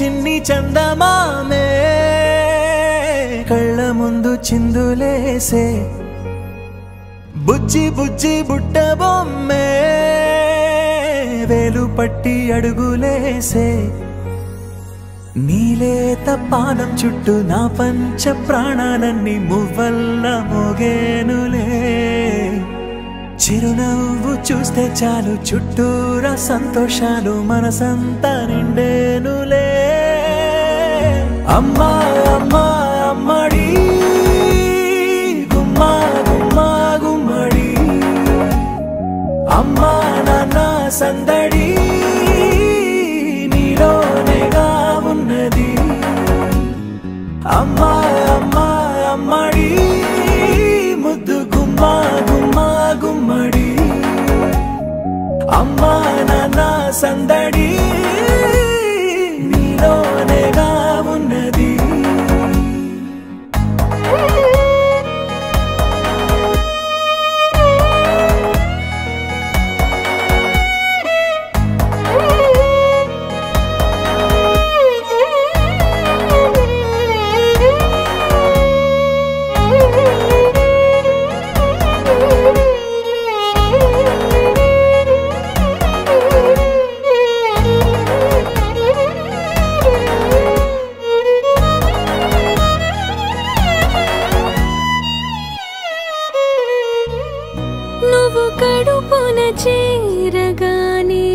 చిన్ని చందమామే కళ్ళ ముందు చిందులేసే బుజ్జి బుజ్జి బుట్ట బొమ్మే వేలు పట్టి అడుగులేసే నీలేత పానం చుట్టూ నా పంచ ప్రాణాలన్నీ మువ్వల్ల మోగేనులే చిరునవ్వు చూస్తే చాలు చుట్టూరా సంతోషాలు మనసంతా నిండేనులే అమ్మా అమ్మా అమ్మడి గుమ్మా గుమ్మా గుమ్మడి అమ్మా నాన్న సందడి నీలోనేగా ఉన్నది అమ్మా అమ్మా అమ్మడి ముద్దు గుమ్మా గుమ్మా గుమ్మడి అమ్మా నాన్న సందడి నీలోనేగా ఉన్నది నువ్వు కడుపున చేరగానే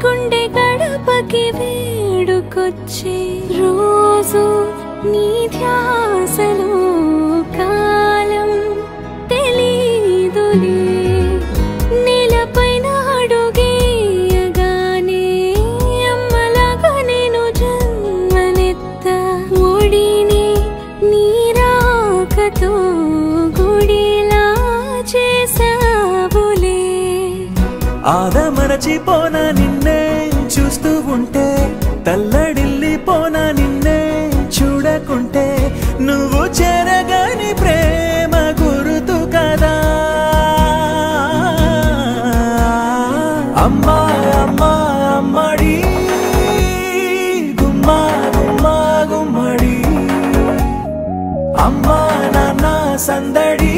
గుండె గడపకి వేడుకొచ్చే రోజు నీ ధ్యాసలో కాలం తెలీదులే నేలపైన అడుగేయగానే అమ్మలాగా నేను జన్మనెత్త ఒడిని నీ రాకతో గుడిలా చేసావులే ఆదమరచిపోనా నిన్నే చూస్తూ ఉంటే తల్లడిల్లిపోనా నిన్నే చూడకుంటే నువ్వు చెరగని ప్రేమ గుర్తు కదా అమ్మా అమ్మా అమ్మడి గుమ్మా గుమ్మా గుమ్మడి అమ్మా నాన్న సందడి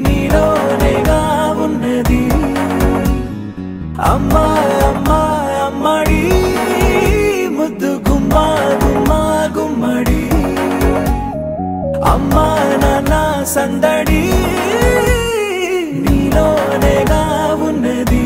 నీలోనేగా ఉన్నది అమ్మా అమ్మా అమ్మడి ముద్దు గుమ్మా గుమ్మా గుమ్మడి అమ్మా నాన్న సందడి నీలోనేగా ఉన్నది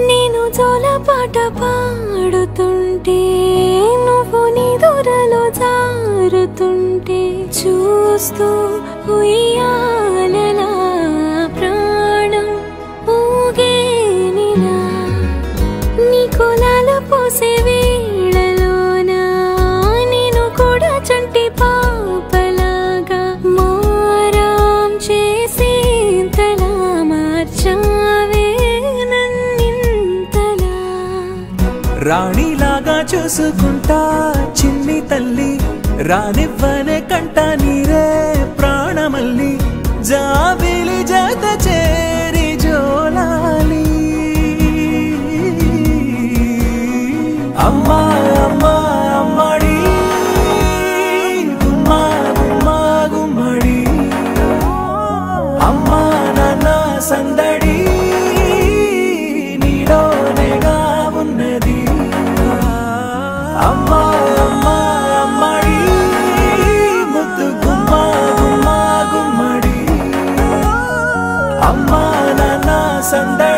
నేను జోలపాట పాడుతుంటే నువ్వు నిదురలో జారుతుంటే చూస్తూ ఉయ్యాలలా ప్రాణం ఊగేనిలా నీ కులాల పోసే వేళలోన నేను కూడా చంటి పాపలాగా మారాం చేసేంతలా మార్చావే రాణిలాగా చూసుకుంటా చిన్ని తల్లి రానివ్వనే కంట నీరే ప్రాణమల్లి జాబిలి జత చేరి జోలాలి అమ్మా అమ్మా అమ్మడి గుమ్మా గుమ్మా గుమ్మడి అమ్మా నాన్న సందడి నీలోనేగా ఉన్నది అమ్మా అమ్మా అమ్మడి ముద్దు గుమ్మా గుమ్మా గుమ్మడి అమ్మా నాన్న సందడి